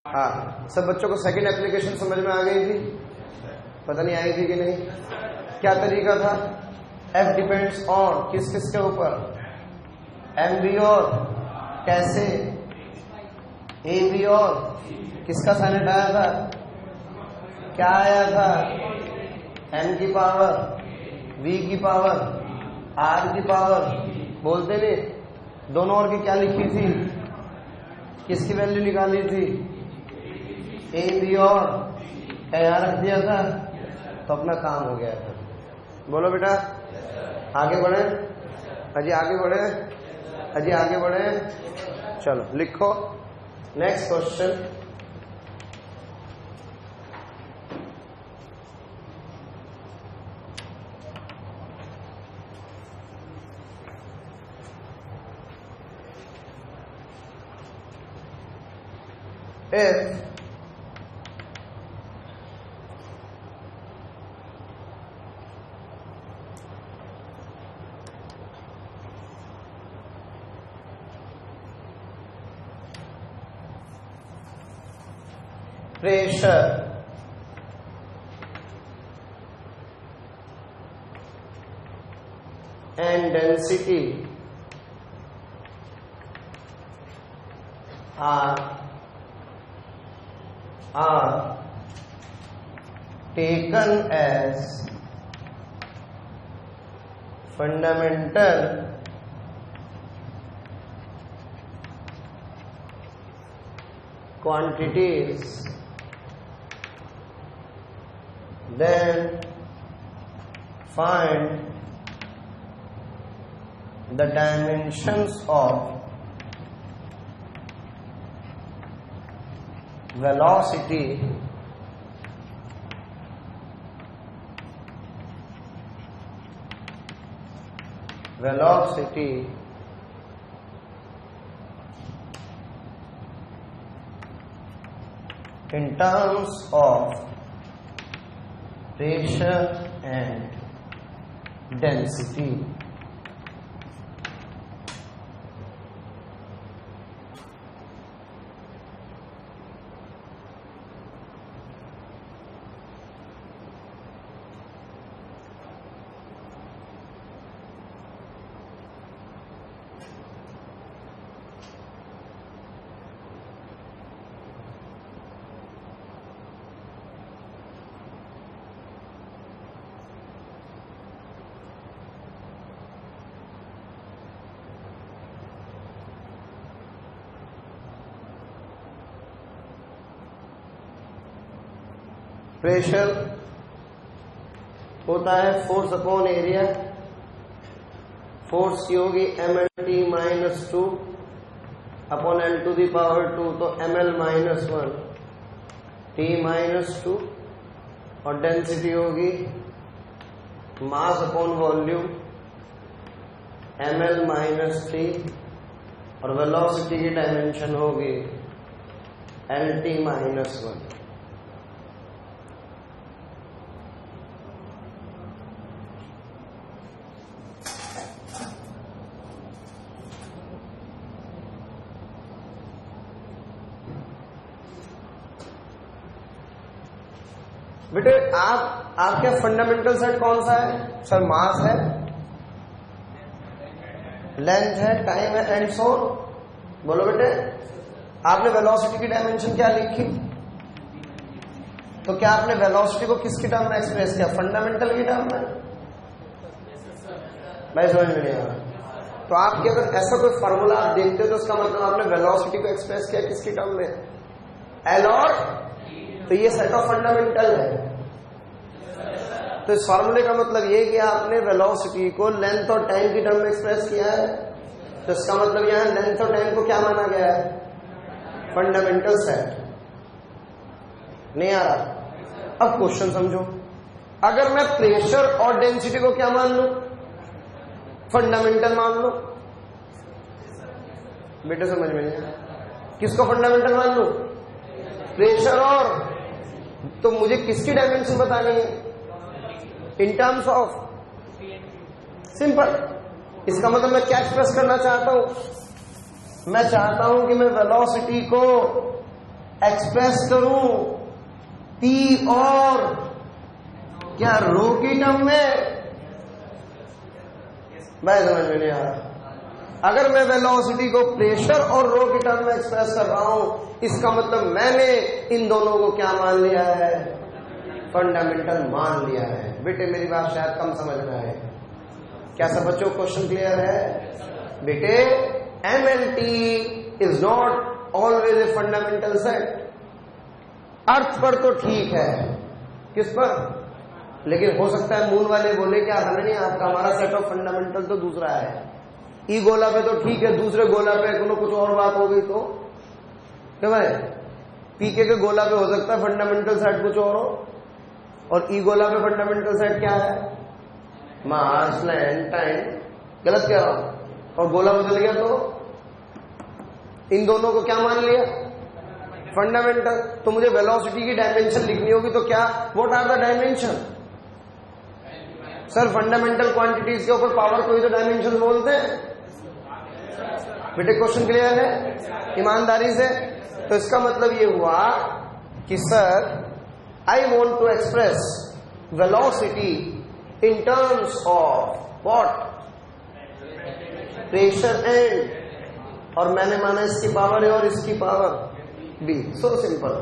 हाँ, सब बच्चों को सेकंड एप्लीकेशन समझ में आ गई थी? पता नहीं आई थी कि नहीं? क्या तरीका था? F डिपेंड्स ऑन किस किस के ऊपर? M भी और कैसे? A भी और किसका साइनेट आया था? क्या आया था? M की पावर, V की पावर, R की पावर, बोलते नहीं? दोनों और की क्या लिखी थी? किसकी वैल्यू निकाली थी? A भी और क्या यहाँ रख दिया था, तो अपना काम हो गया था। बोलो बेटा, आगे बढ़े, अजी आगे बढ़े, अजी आगे बढ़े। चलो लिखो next question. If pressure and density are taken as fundamental quantities, then find the dimensions of velocity in terms of pressure and density. Pressure होता है फोर्स अपॉन एरिया। फोर्स की होगी mlt minus 2 upon l to the power 2, तो ml minus 1 t minus 2, और density होगी mass upon volume ml minus 3, और velocity की dimension होगी lt माइनस 1। बेटे आपके फंडामेंटल सेट कौन सा है सर? मास है, लेंथ है, टाइम है एंड सो। बोलो बेटे, आपने वेलोसिटी की डायमेंशन क्या लिखी? तो क्या आपने वेलोसिटी को किसकी टर्म में एक्सप्रेस किया? फंडामेंटल की टर्म में? भाई समझ में नहीं आ रहा। तो आपके अगर ऐसा कोई फॉर्मूला आप देखते हो तो उसका मतलब आपने वेलोसिटी को एक्सप्रेस किया किसकी टर्म में? एल और, तो ये सेट ऑफ फंडामेंटल है। तो इस फॉर्मूले का मतलब ये कि आपने वेलोसिटी को लेंथ और टाइम की टर्म में एक्सप्रेस किया है, तो इसका मतलब यहां लेंथ और टाइम को क्या माना गया है? Fundamental set. नहीं आ रहा? अब क्वेश्चन समझो। अगर मैं प्रेशर और डेंसिटी को क्या मान लूं? फंडामेंटल मान लूं। बेटे समझ में नहीं आया। किसको फंडामेंटल मान लूं? प्रेशर और, तो मुझे किसकी डायमेंशन बतानी है? इन टर्म्स ऑफ, सिंपल। इसका मतलब मैं क्या एक्सप्रेस करना चाहता हूं? मैं चाहता हूं कि मैं वेलोसिटी को एक्सप्रेस करूं पी और क्या रो की टर्म में? मैं समझ में नहीं आ रहा। अगर मैं वेलोसिटी को प्रेशर और रो की टर्म में एक्सप्रेस कर रहा हूं, इसका मतलब मैंने इन दोनों को क्या मान लिया है? फंडामेंटल मान लिया है। बेटे मेरी बात शायद कम समझ में आए। क्या सब बच्चों को क्वेश्चन क्लियर है? बेटे M and T is not always a fundamental set. Earth पर तो ठीक है, किस पर? लेकिन हो सकता है मूल वाले बोले क्या हमें नहीं, आपका हमारा सेट ऑफ फंडामेंटल तो दूसरा है। ई गोला पे तो ठीक है, दूसरे गोला पे कुछ और बात हो गई तो क्या भाई? पीके के गोला पे हो सकता है फंडामेंटल सेट कुछ और हो, और ई गोला पे फंडामेंटल सेट क्या है? मास, लेंथ, टाइम। गलत कह रहा हूं। और गोला बदल गया तो इन दोनों को क्या मान लिया? फंडामेंटल। तो मुझे वेलोसिटी की डायमेंशन लिखनी होगी तो क्या, what are the dimension? Sir fundamental quantities के ऊपर पावर को ही तो डायमेंशन बोलते हैं। बेटे क्वेश्चन क्लियर है ईमानदारी से? तो इसका मतलब ये हुआ कि sir I want to express velocity in terms of what? Pressure and, और मैंने माना इसकी पावर ए और इसकी पावर बी। सो सिंपल,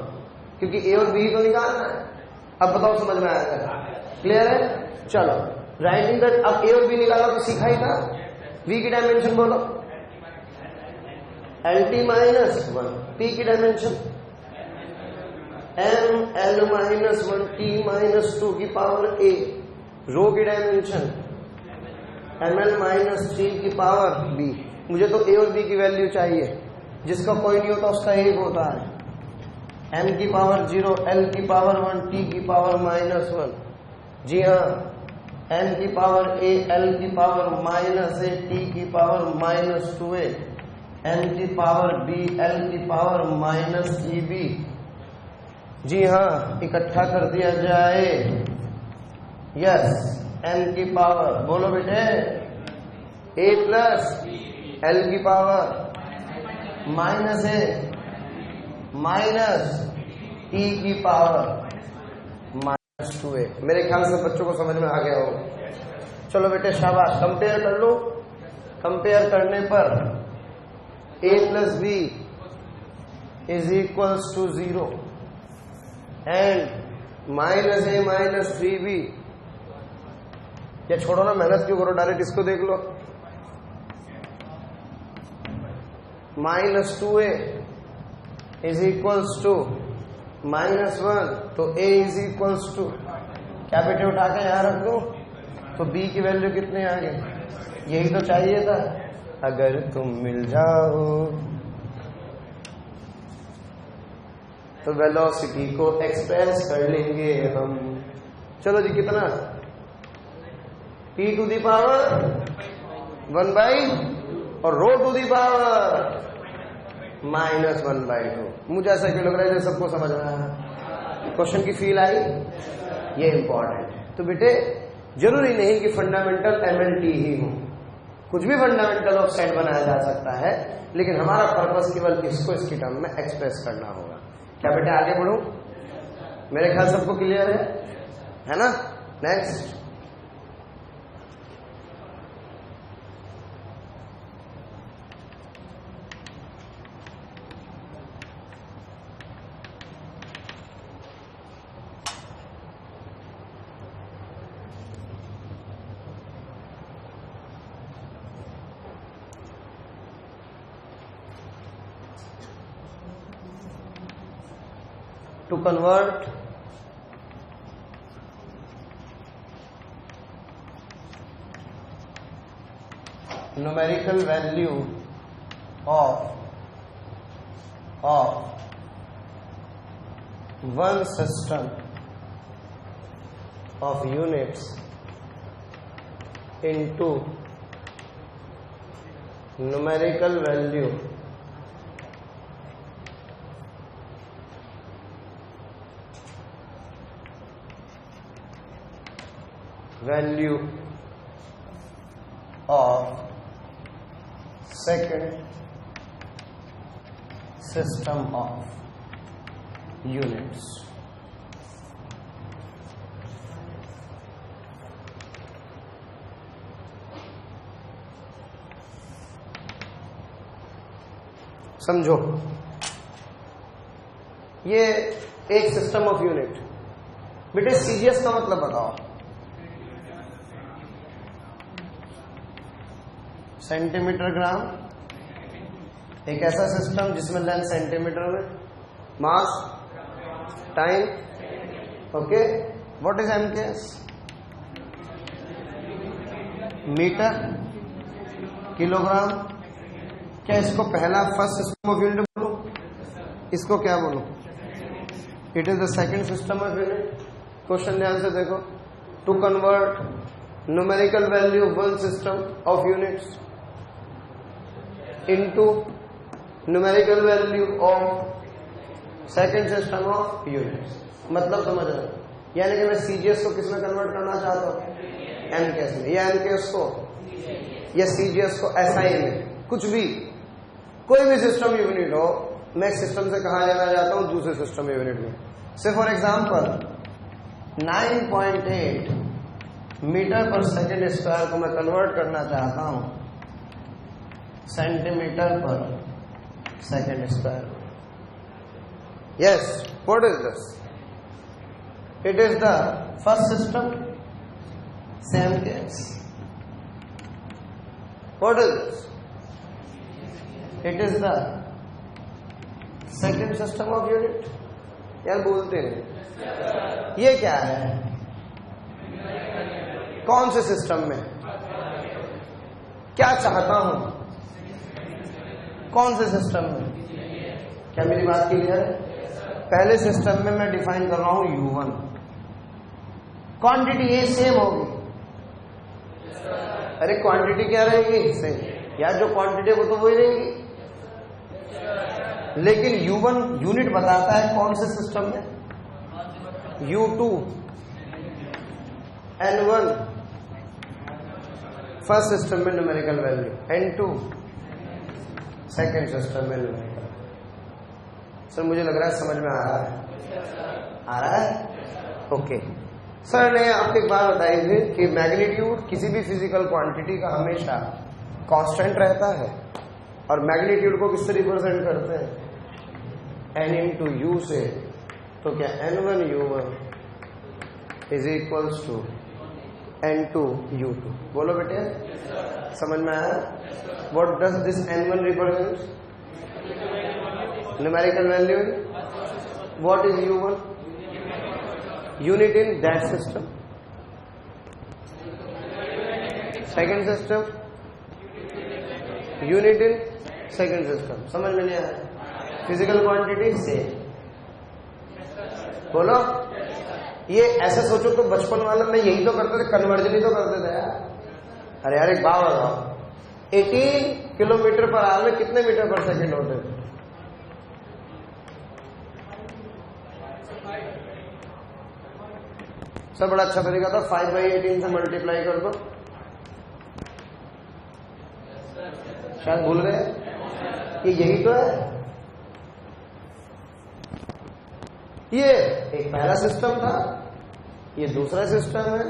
क्योंकि ए और बी तो निकालना है। अब बताओ समझ में आया? क्लियर है? चलो राइटिंग दैट। अब ए और बी निकाला तो सीखा ही था। वी की डायमेंशन बोलो, L T minus one. P की dimension M L minus one T minus two की पावर ए। रो की डायमेंशन एम एल माइनस 3 की पावर बी। मुझे तो ए और बी की वैल्यू चाहिए, जिसका कोई नहीं होता उसका एक होता है। एम की पावर 0, एल की पावर 1, टी की पावर -1। जी हाँ, एम की पावर ए, एल की पावर -a, टी की पावर -2a, एम की पावर बी, एल की पावर -3b। जी हाँ, इकट्ठा कर दिया जाए। यस, एम की पावर बोलो बेटे a प्लस एल की पावर -a माइनस टी की पावर -2a। मेरे ख्याल से बच्चों को समझ में आ गया हो। चलो बेटे शाबाश, कंपेयर कर लो। कंपेयर करने पर a plus B is equals to 0 and -a minus 3b। या छोड़ो ना, मेहनत क्यों करो, डायरेक्ट इसको देख लो। -2a इज इक्वल्स टू -1, तो a इज इक्वल्स टू क्या बेटे उठा के यहां रख दो, तो b की वैल्यू कितने आ गए? यही तो चाहिए था। अगर तुम मिल जाओ तो वेलोसिटी को एक्सप्रेस कर लेंगे हम। चलो जी, कितना? p टू दी पावर 1/, और रो टू दी पावर -1/2। मुझे ऐसा क्यों लग रहा है सबको समझ में आया? क्वेश्चन की फील आई? ये इंपॉर्टेंट है। तो बेटे जरूरी नहीं कि फंडामेंटल एमएलटी ही हो, कुछ भी फंडामेंटल ऑफ सेट बनाया जा सकता है, लेकिन हमारा पर्पस केवल इसको इसकी टर्म में एक्सप्रेस करना होगा। क्या बेटे आगे बढ़ूं? मेरे ख्याल सबको क्लियर है ना? Next, to convert numerical value of one system of units into numerical value of second system of units. समझो, ये एक सिस्टम ऑफ यूनिट। बेटे सीजीएस का मतलब बताओ। सेंटीमीटर ग्राम, एक ऐसा सिस्टम जिसमें लेंथ सेंटीमीटर में, mass time, okay. What is MKS? Metre, kilogram. क्या इसको पहला फर्स्ट सिस्टम ऑफ यूनिट बोलूं? इसको क्या बोलूं? It is the second system of unit. Question ध्यान से देखो। To convert numerical value of one system of units into numerical value of second system of units. मतलब समझ रहे हो? यानी कि मैं सीजीएस को किसमें कन्वर्ट करना चाहता हूं? एमकेएस में। या एमकेएस को या सीजीएस को एसआई में, कुछ भी, कोई भी सिस्टम यूनिट हो, मैं एक सिस्टम से कहा जाना चाहता हूं दूसरे सिस्टम यूनिट में। से फॉर एग्जांपल 9.8 मीटर पर सेकेंड स्क्वायर को मैं कन्वर्ट करना चाहता हूं सेंटीमीटर पर second square. Yes, what is this? It is the first system, same case. What is this? It is the second system of unit. यार बोलते हैं। ये क्या है? कौन से सिस्टम में? क्या चाहता हूं? कौन से सिस्टम में? क्या मेरी बात क्लियर है? पहले सिस्टम में मैं डिफाइन कर रहा हूं U1। क्वांटिटी ये सेम होगी। अरे क्वांटिटी क्या रहेगी? सेम। यार जो क्वांटिटी वो तो वही रहेगी, लेकिन U1 यूनिट बताता है कौन से सिस्टम में। U2 N1 फर्स्ट सिस्टम में numerical value, N2 second system में न्यूमेरिकल। सर मुझे लग रहा है समझ में आ रहा है। आ रहा है? ओके। सर ने आपको एक बात बताई थी कि मैग्नीट्यूड किसी भी फिजिकल क्वांटिटी का हमेशा कांस्टेंट रहता है, और मैग्नीट्यूड को किससे रिप्रेजेंट करते हैं? N इंटू यू से। तो क्या N1 U1 is equals to N2 U2? बोलो बेटे, समझ में आया? What does this N1 represent? Numerical value. What is U1? Unit in that system. Second system, unit in second system. समझ में नहीं आया? फिजिकल क्वांटिटी से। बोलो, ये ऐसे सोचो तो बचपन वाले में यही तो करते थे, कन्वर्जन ही तो करते थे यार। अरे यार एक बात बताओ, 18 किलोमीटर पर आवर में कितने मीटर पर सेकेंड होते थे? सब बड़ा अच्छा तरीका था, 5/18 से मल्टीप्लाई कर दो। शायद भूल गए, ये यही तो है। ये एक पहला सिस्टम था, ये दूसरा सिस्टम है।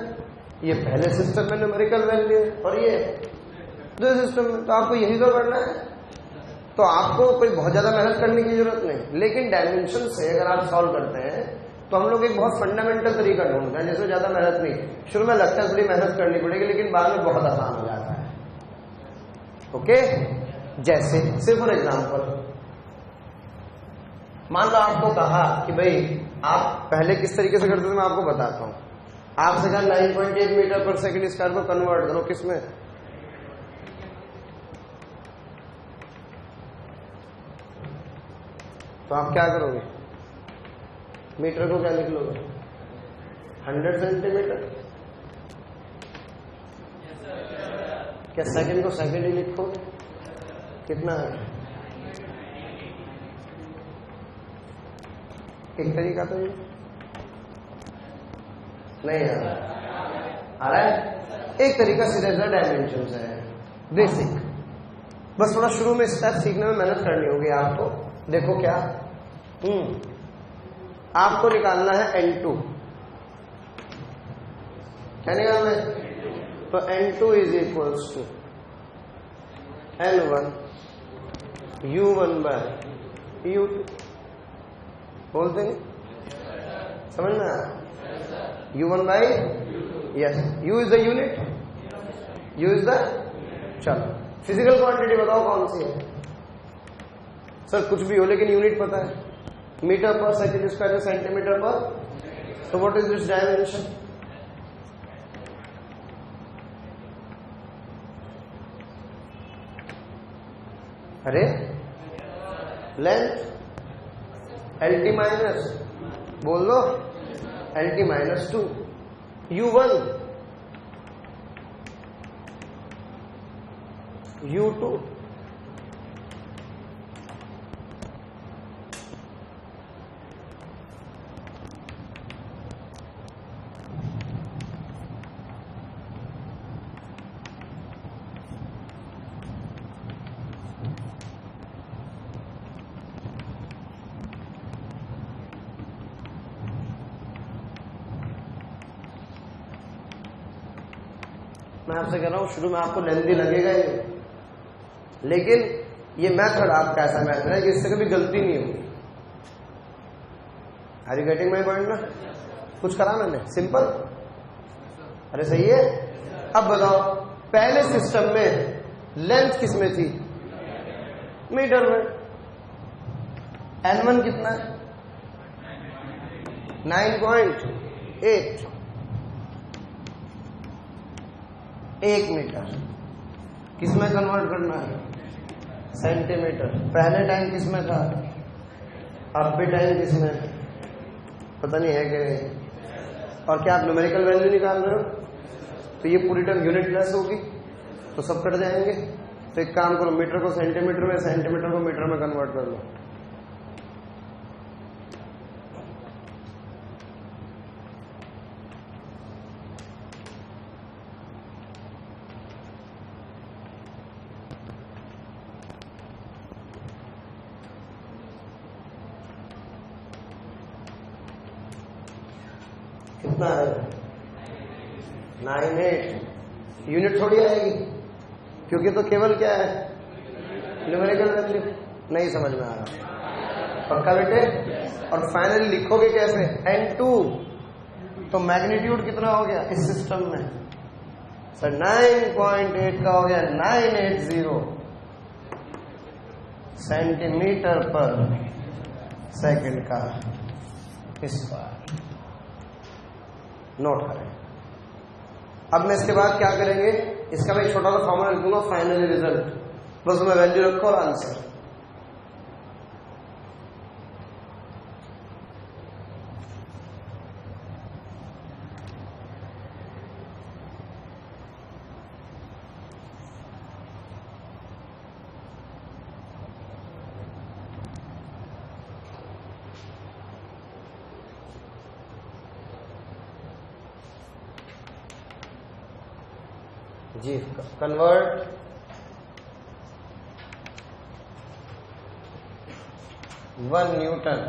ये पहले सिस्टम में न्यूमेरिकल वैल्यू है, और ये दूसरे सिस्टम में। तो आपको यही तो करना है। तो आपको कोई बहुत ज्यादा मेहनत करने की जरूरत नहीं, लेकिन डायमेंशन से अगर आप सॉल्व करते हैं तो हम लोग एक बहुत फंडामेंटल तरीका ढूंढते हैं जिसमें ज्यादा मेहनत नहीं। शुरू में लगता है थोड़ी मेहनत करनी पड़ेगी, लेकिन बाद में बहुत आसान हो जाता है। ओके, जैसे फॉर एग्जाम्पल मान लो आपको कहा कि भाई आप पहले किस तरीके से करते थे, मैं आपको बताता हूं। आपसे कहा 9.8 मीटर पर सेकेंड स्क्वायर को कन्वर्ट करो किसमें? तो आप क्या करोगे? मीटर को क्या लिख लोगे? 100 सेंटीमीटर। क्या सेकंड को सेकंड ही लिखोगे? कितना है? एक तरीका तो ये नहीं आ रहा है। एक तरीका सीधा डायमेंशन से है, बेसिक। बस थोड़ा शुरू में स्टेप सीखने में मेहनत करनी होगी आपको। देखो क्या आपको निकालना है N2। क्या निकालना है? तो N2 is equals to N1 U1 by U2। बोलते हैं समझ में आया? U1 by, yes, U is the unit, U is the, चलो फिजिकल क्वांटिटी बताओ कौन सी है? सर कुछ भी हो लेकिन यूनिट पता है, मीटर पर सेकेंड स्क्वायर, सेंटीमीटर पर। तो व्हाट इज दिस डायमेंशन? अरे लेंथ, LT माइनस, बोल दो LT माइनस 2, U1 U2 मैं आपसे कह रहा हूं शुरू में आपको लेंथी लगेगा ही, लेकिन ये मेथड आपका ऐसा मेथड है कि इससे कभी गलती नहीं होगी। Are you getting my point ना? कुछ करा मैंने सिंपल? अरे सही है। अब बताओ पहले सिस्टम में लेंथ किस में थी? मीटर में। N1 कितना है? 9.8, 1 मीटर। किसमें कन्वर्ट करना है? सेंटीमीटर। पहले टाइम किसमें था? अब भी टाइम किसमें? पता नहीं है कि। और क्या आप न्यूमेरिकल वैल्यू निकाल रहे हो? तो ये पूरी टर्म यूनिट लेस होगी तो सब कट जाएंगे। तो एक काम करो, मीटर को सेंटीमीटर में, सेंटीमीटर को मीटर में कन्वर्ट कर लो। कितना है? 9.8। यूनिट थोड़ी आएगी क्योंकि तो केवल क्या है? Numerical value. नहीं समझ में आ रहा? पक्का बेटे? और फाइनली लिखोगे कैसे? N2। तो मैग्नीट्यूड कितना हो गया इस सिस्टम में? सर 9.8 का हो गया 980 सेंटीमीटर पर सेकंड का स्क्वायर। नोट करें। अब मैं इसके बाद क्या करेंगे? इसका मैं छोटा सा फॉर्मूला लिख दूंगा, फाइनली रिजल्ट। बस उसमें वैल्यू रखो और आंसर। जी कन्वर्ट वन न्यूटन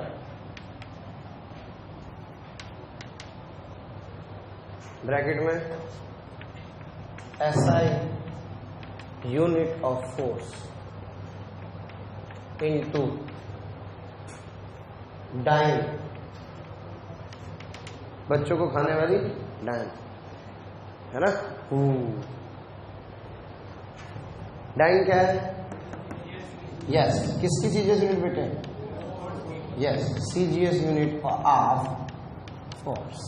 ब्रैकेट में SI unit of force into dyne, बच्चों को खाने वाली डाइन है ना। डाइन क्या है? यस, किसकी सीजीएस यूनिट बेटे? Yes, CGS unit of force.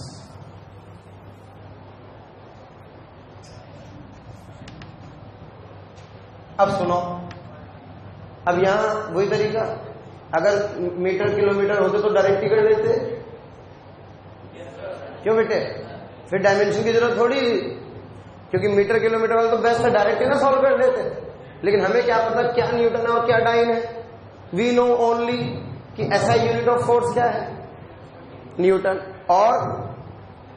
अब सुनो, अब यहां वही तरीका, अगर मीटर किलोमीटर होते तो डायरेक्ट ही कर लेते। क्यों बेटे? फिर डायमेंशन की जरूरत थोड़ी, क्योंकि मीटर किलोमीटर वाले तो बेस्ट है, डायरेक्ट ही ना सॉल्व कर लेते। लेकिन हमें क्या पता क्या न्यूटन है और क्या डाइन है? वी नो ओनली कि SI यूनिट ऑफ फोर्स क्या है? न्यूटन। और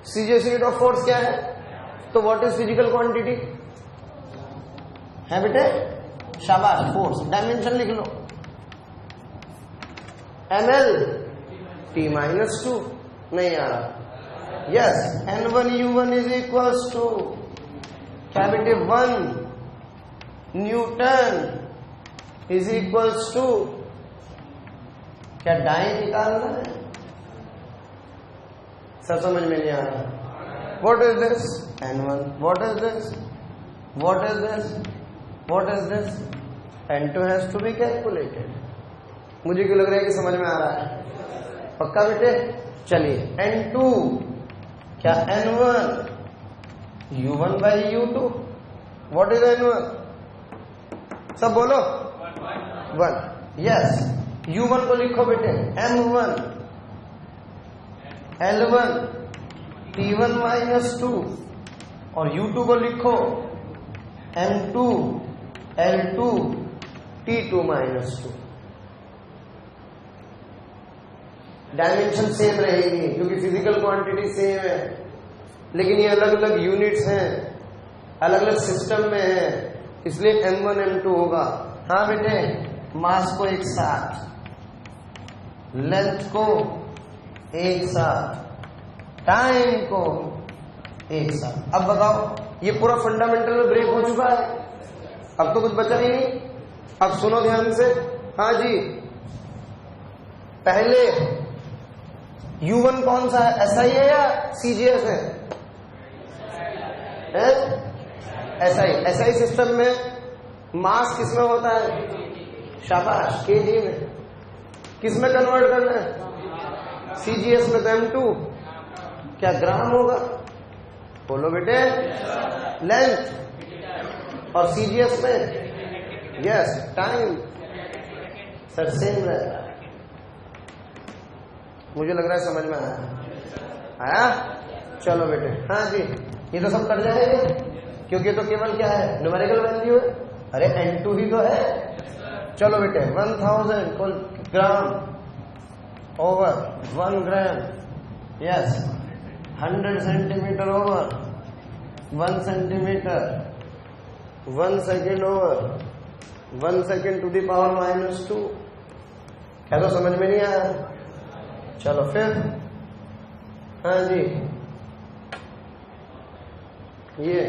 सीजीएस यूनिट ऑफ फोर्स क्या है? तो व्हाट इज फिजिकल क्वांटिटी है बेटे? शाबाश, फोर्स। डायमेंशन लिख लो, ml t माइनस 2 नहीं आ रहा. Yes, N1U1 is equals to क्या बेटे 1 न्यूटन इज इक्वल्स टू क्या डाई निकालना है. सब समझ में नहीं आ रहा. What is this N1, what is this, what is this, what is this. N2 has to be calculated. मुझे क्यों लग रहा है कि समझ में आ रहा है. पक्का बेटे. चलिए N2 क्या N1 U1 by U2. What is N1. सब बोलो 1. यस, U1 को लिखो बेटे M1 L1 T1 माइनस 2 और U2 को लिखो M2 L2 T2 minus 2. Dimension same रहेगी क्योंकि फिजिकल क्वांटिटी सेम है, लेकिन ये अलग अलग यूनिट्स हैं, अलग अलग सिस्टम में है, इसलिए M1 M2 होगा. हाँ बेटे, मास को एक साथ, लेंथ को एक साथ, टाइम को एक साथ. अब बताओ, ये पूरा फंडामेंटल में ब्रेक हो चुका है. अब तो कुछ बचा ही नहीं. अब सुनो ध्यान से. हाँ जी, पहले U1 कौन सा है, SI है या CGS है? SI सिस्टम में मास किसमें होता है? शाबाश, केजी में. किसमें कन्वर्ट करना है? CGS में. तो M2 क्या ग्राम होगा? बोलो बेटे. लेंथ. और CGS में यस टाइम. सर सेम रहेगा. मुझे लग रहा है समझ में आया. चलो बेटे. हाँ जी, ये तो सब कट जाएगा क्योंकि तो केवल क्या है, न्यूमेरिकल वैल्यू है. अरे N2 ही तो है. चलो बेटे, 1000 gram over 1 gram. Yes, 100 centimetre over 1 centimetre. 1 second over 1 second to the power minus 2. क्या तो समझ में नहीं आया. चलो फिर. हाँ जी, ये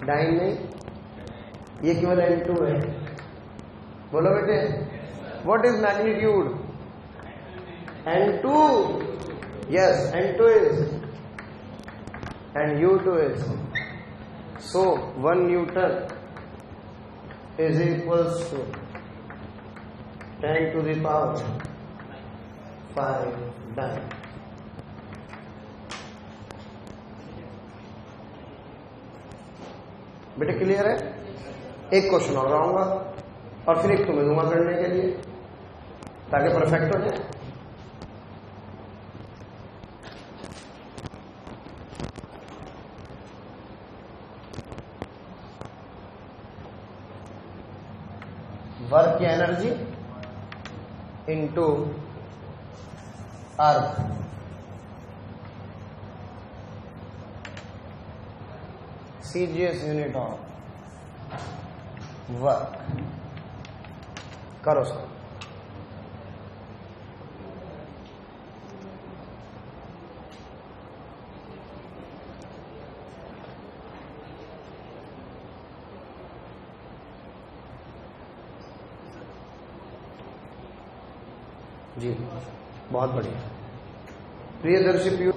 डाइन नहीं, ये केवल N2 है. बोलो बेटे, what is magnitude? N2. Yes, N2 is and U2 is. So 1 Newton is equals to 10 to the power 5 dyne. बेटे क्लियर है. एक क्वेश्चन और लाऊंगा और फिर एक तुम्हें दूंगा करने के लिए ताकि परफेक्ट हो जाए. वर्क की energy into earth. CGS unit of work. करो सर. जी बहुत बढ़िया. प्रियदर्शी पीयू,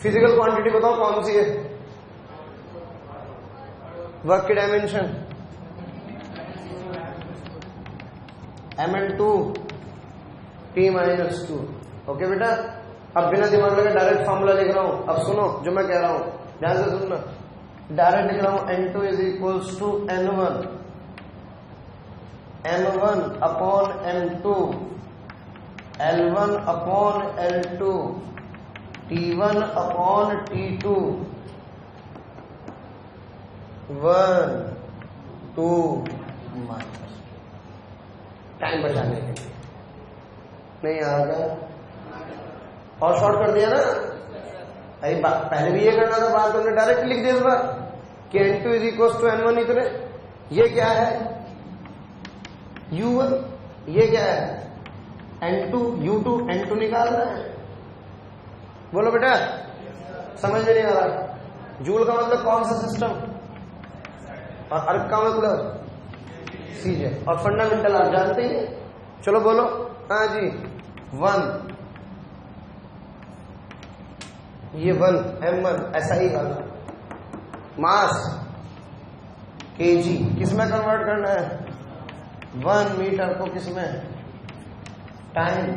फिजिकल क्वांटिटी बताओ कौन सी है? वर्क की dimension Mn2 T minus 2. Okay बेटा, अब बिना दिमाग लगे डायरेक्ट फॉर्मूला लिख रहा हूं. अब सुनो जो मैं कह रहा हूं, ध्यान से सुनना. डायरेक्ट लिख रहा हूं N2 is equals to N1 M1 upon M2 L1 upon L2 T1 upon T2 1 2 minus. Time बचाने के लिए नहीं आ गया, और शॉर्ट कर दिया ना। अरे पहले भी ये करना था, बात तुमने डायरेक्ट लिख दिया इस बार कि N2 is equal to N1 इतने। ये क्या है U1, ये क्या है N2, U2, N2 निकाल रहा है। बोलो बेटा, समझ में नहीं आ रहा। जूल का मतलब कौन सा सिस्टम, और अर्क का मतलब सीजे, और फंडामेंटल आप जानते ही। चलो बोलो, हाँ जी 1, ये 1 M1 ऐसा ही वाला। मास kg किस में कन्वर्ट करना है, 1 मीटर को किस में, टाइम।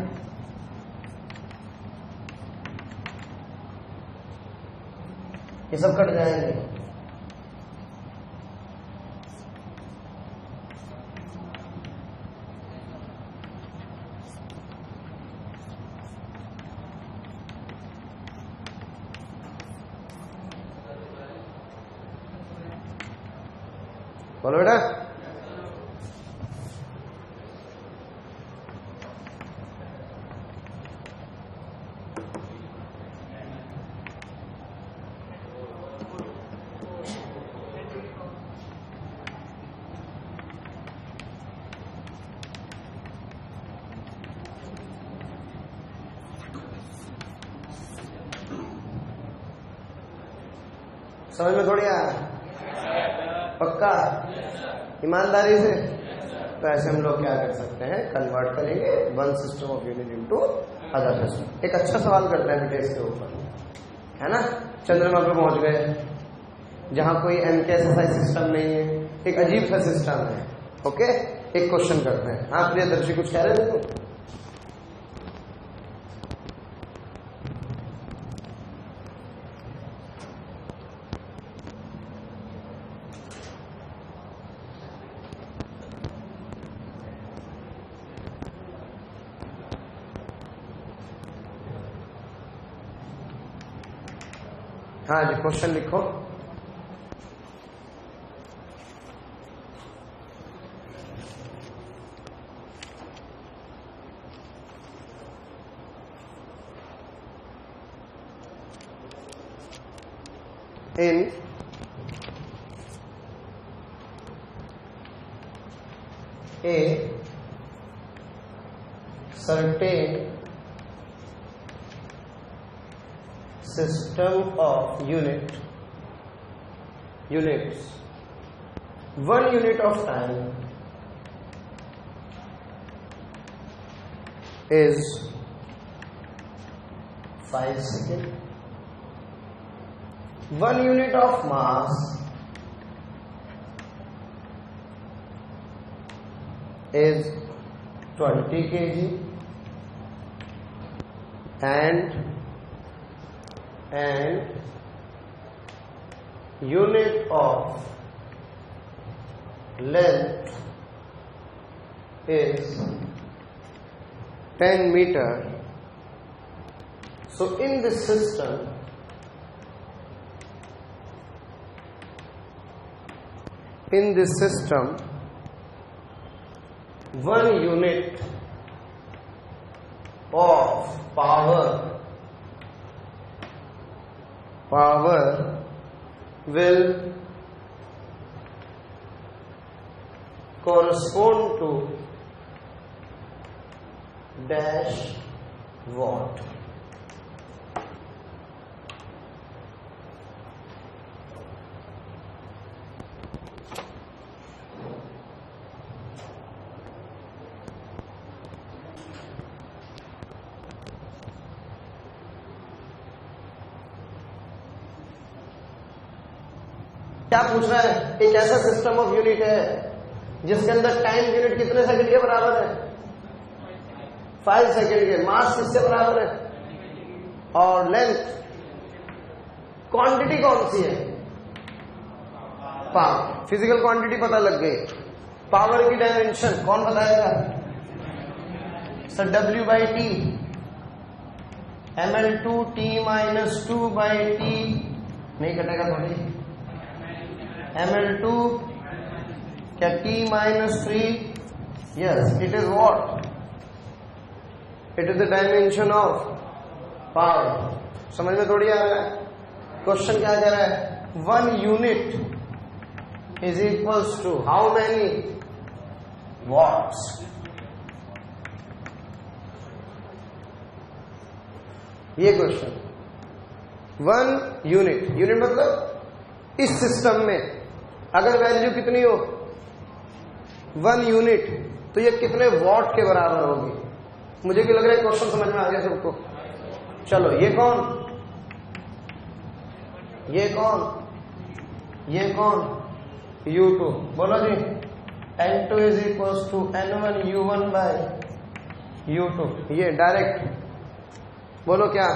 ये सब कट जाएंगे। बोलो बेटा, समझ में थोड़ी आया, पक्का ईमानदारी से। तो ऐसे हम लोग क्या कर सकते हैं, कन्वर्ट करेंगे one system of unit into other system. एक अच्छा सवाल करते हैं बेटे इसके ऊपर, है ना। चंद्रमा पे पहुंच गए जहां कोई MKSSI सिस्टम नहीं है, एक अजीब सा सिस्टम है। ओके, एक क्वेश्चन करते हैं। हाँ प्रियदर्शी कुछ कह रहे थे तुम? हाँ जी, क्वेश्चन लिखो। in a certain system of units, one unit of time is 5 seconds. 1 unit of mass is 20 kg and unit of length is 10 meter. So in this system, one unit of power will correspond to dash watt. क्या पूछ रहा है? एक ऐसा system of unit है जिसके अंदर time unit कितने सेकंड के बराबर है? 5 सेकंड के। मास किससे बराबर है? और लेंथ, क्वांटिटी कौन सी है? पावर। फिजिकल क्वांटिटी पता लग गई। पावर की डायमेंशन कौन बताएगा? सर W/T, mL2T - 2/T नहीं कटेगा थोड़ी। mL2 क्या T - 3? Yes, it is what? It is the dimension of power. समझ में थोड़ी आ रहा है? क्वेश्चन क्या कह रहा है? 1 unit is equals to how many watts. ये क्वेश्चन 1 यूनिट, यूनिट मतलब इस सिस्टम में अगर वैल्यू कितनी हो 1 यूनिट, तो ये कितने वॉट के बराबर होगी? मुझे क्या लग रहा है क्वेश्चन समझ में आ गया सबको? चलो ये कौन, ये कौन, ये कौन? U2। बोलो जी। N2 is equal to N1 U1 by U2। ये डायरेक्ट बोलो क्या?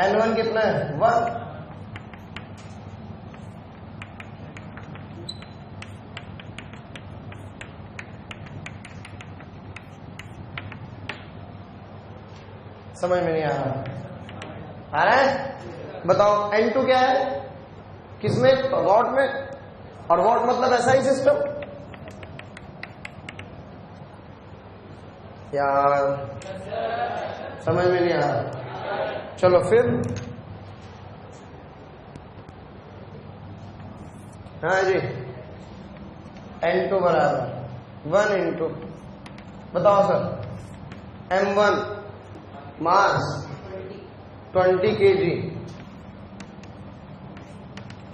N1 कितना है? 1। समझ में नहीं आ रहा? आ रहा है? बताओ N2 क्या है? किसमें? वॉट में। और वॉट मतलब ऐसा ही सिस्टम यार, समझ में नहीं आ रहा। चलो फिर, हाँ जी, N2 बराबर 1 इंटू, बताओ सर, M1 मास 20 kg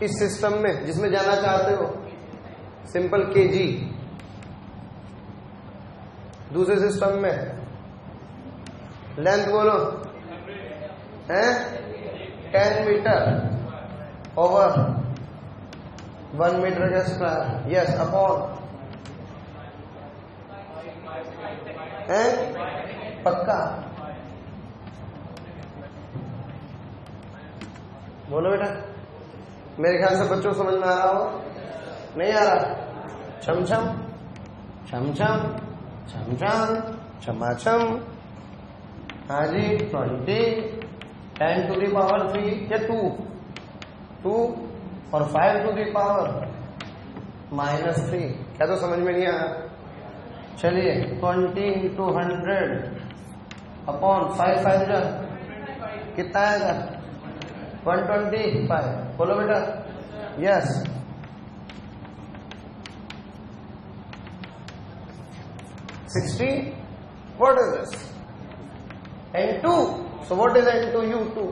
इस सिस्टम में जिसमें जाना चाहते हो, सिंपल kg। दूसरे सिस्टम में लेंथ बोलो है 10 मीटर ओवर 1 मीटर का स्क्वायर। यस, अपॉन है पक्का। बोलो बेटा, मेरे ख्याल से बच्चों समझ में आ रहा हो? नहीं आ रहा? छम छम छम छम छम छम छमाछम। हाँ जी, 20 10 टू दी पावर 3 या 2 और 5 टू दी पावर -3। क्या तो समझ में नहीं आया? चलिए 20 इंटू 100 अपॉन 5 कितना आएगा? 125। बोलो बेटा। Yes, 60। What is this? N2. So what is N2? U2.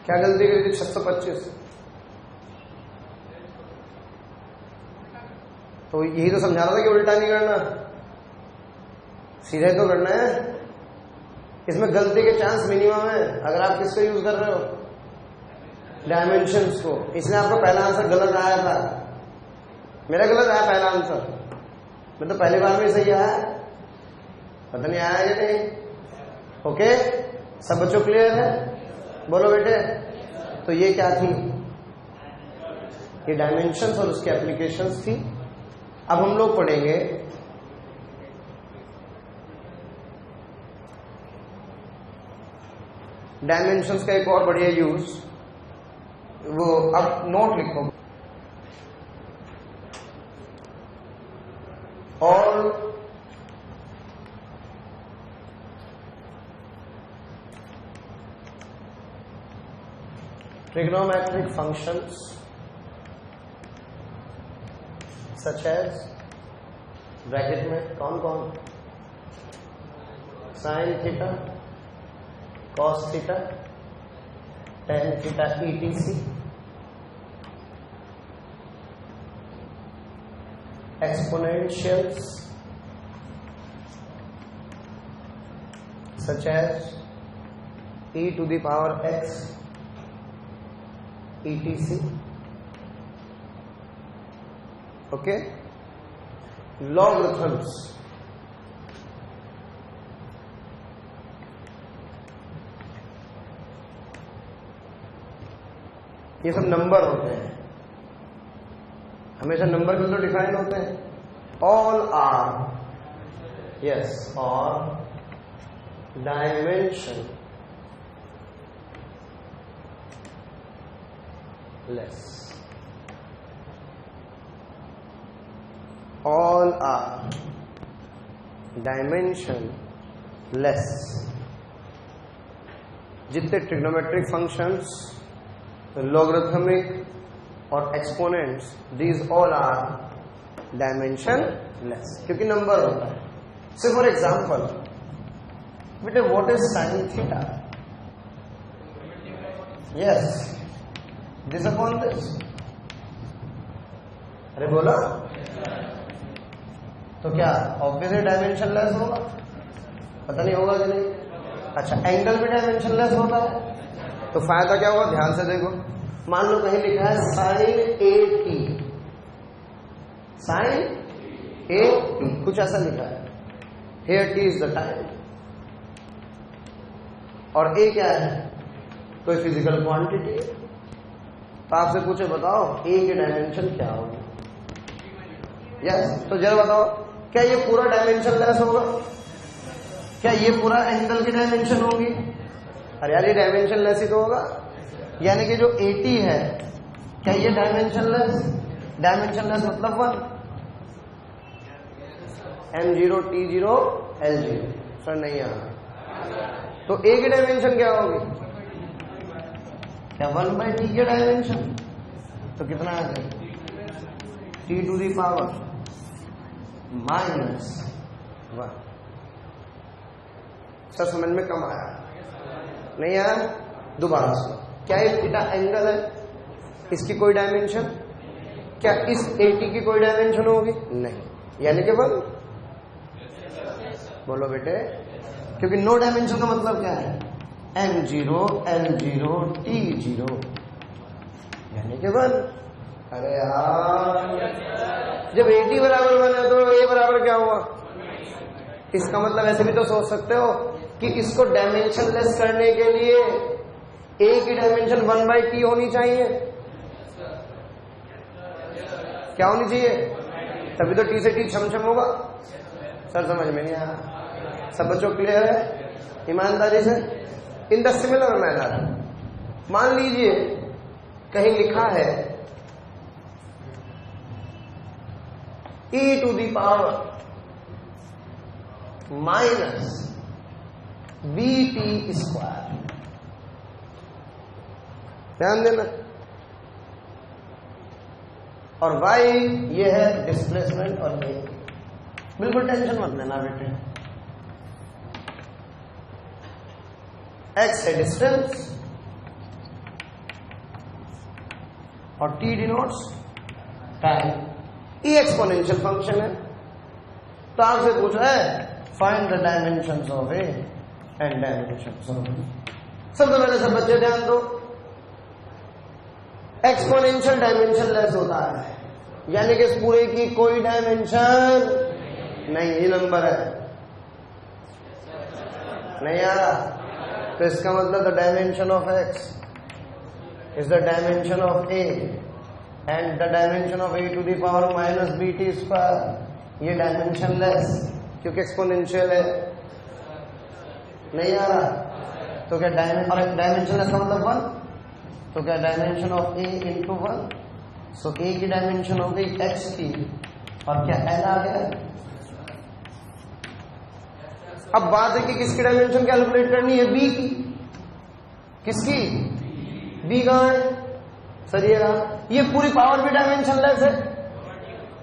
क्या गलती करी थी? 625। तो यही तो समझा रहा था कि उल्टा नहीं करना, सीधे तो करना है। इसमें गलती के चांस मिनिमम है अगर आप किसको यूज कर रहे हो, डायमेंशंस को। इसलिए आपको पहला आंसर गलत आया था। मेरा गलत आया पहला आंसर, मैं तो पहली बार में सही आया, पता नहीं आया या नहीं। ओके, सब बच्चों क्लियर है? बोलो बेटे। तो ये क्या थी? ये डायमेंशंस और उसकी एप्लीकेशंस थी। अब हम लोग पढ़ेंगे डायमेंशंस का एक और बढ़िया यूज, वो अब नोट लिखो। और trigonometric functions such as, bracket में कौन कौन? Sine theta, cos theta, tan theta, ETC, exponentials such as e to the power x, ETC. Okay, logarithms, ये सब नंबर होते हैं, हमेशा नंबर के तो डिफाइन होते हैं। All are yes, or dimension less. All are dimension less. जितने ट्रिग्नोमेट्रिक फंक्शंस, लॉगरिथमिक और exponents, these all are dimension less, क्योंकि नंबर होता है. सो फॉर एग्जाम्पल, बेटे what is sine theta? Yes, this upon this. अरे बोला तो क्या ऑब्वियसली डायमेंशन लेस होगा? पता नहीं होगा कि नहीं. अच्छा, एंगल भी डायमेंशन लेस होता है, तो फायदा क्या होगा? ध्यान से देखो. मान लो कहीं लिखा है sine A T, sine A T, कुछ ऐसा लिखा है. Here T is the time, और ए क्या है? कोई फिजिकल क्वांटिटी. तो आपसे पूछे बताओ ए की डायमेंशन क्या होगी? यस, तो जरा बताओ, क्या ये पूरा डायमेंशन लेस होगा? क्या ये पूरा एंगल की डायमेंशन होगी? अरे यार, ये डायमेंशन लेस ही तो होगा. यानी कि जो 80 है, क्या ये डायमेंशन लेस? डायमेंशन लेस मतलब 1. M0 T0 L0. सर नहीं आ रहा. तो A की डायमेंशन क्या होगी? क्या 1/t की डायमेंशन? तो कितना आ गया? T to the power -1. Sir समझ में कम आया? नहीं आया? दोबारा सुनो. क्या ये थीटा एंगल है? इसकी कोई डायमेंशन? क्या इस 80 की कोई डायमेंशन होगी? नहीं. यानी कि 1. बोलो बेटे, क्योंकि नो डायमेंशन का मतलब क्या है? M0 L0 T0, यानी कि 1. अरे यार, जब 80 बराबर 1 है तो A बराबर क्या हुआ? इसका मतलब ऐसे भी तो सोच सकते हो कि इसको डायमेंशन लेस करने के लिए A की डायमेंशन 1/t होनी चाहिए. क्या होनी चाहिए? तभी तो T से T छम होगा. सर समझ में नहीं आया? सब बच्चों क्लियर है? ईमानदारी से. इन द सिमिलर मैनर, मान लीजिए कहीं लिखा है e to the power -bt square. ध्यान देना. और y ये है डिस्प्लेसमेंट, और ये बिल्कुल टेंशन मत लेना बेटे. x है डिस्टेंस और t denotes time. e exponential function है. तो आपसे पूछ रहा है find the dimensions of a and dimensions of b. सबसे पहले सब बच्चे ध्यान दो, एक्सपोनेंशियल डायमेंशन लेस होता है, यानी कि इस पूरे की कोई डायमेंशन नहीं. ये नंबर है, नहीं आ रहा. तो इसका मतलब the dimension of x is the dimension of a and the dimension of a to the power -bt square. ये डायमेंशन लेस, क्योंकि एक्सपोनेंशियल है. नहीं आ रहा. तो क्या डायमेंशन लेस का मतलब 1. तो क्या dimension of a into 1. So a की डायमेंशन हो गई x की, और क्या l आ गया. अब बात है कि किसकी डायमेंशन कैलकुलेट करनी है? b की. किसकी? b कहां है? सर ये पूरी पावर भी डायमेंशन लेस है,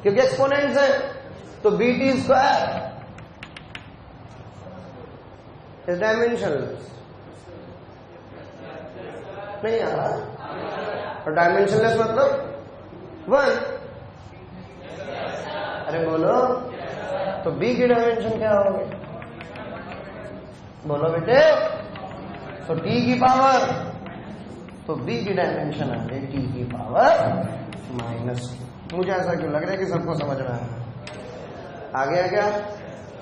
क्योंकि एक्सपोनेंट्स है. तो bt square is dimension less. नहीं आ रहा. और डायमेंशन लेस मतलब 1. अरे बोलो, तो b की डायमेंशन क्या होगी? बोलो बेटे. तो t की पावर, तो b की डायमेंशन आ गई t की पावर -2. मुझे ऐसा क्यों लग रहा है कि सबको समझ में आ गया क्या?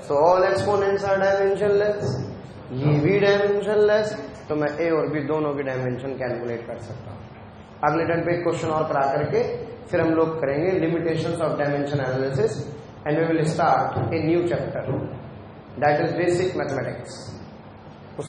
So all exponents are dimension less. ये भी डायमेंशन लेस, तो मैं a और b दोनों की डायमेंशन कैलकुलेट कर सकता हूँ. अगले टर्न पे एक क्वेश्चन और करा करके फिर हम लोग करेंगे limitations of dimension analysis, and we will start a new chapter. That is basic mathematics.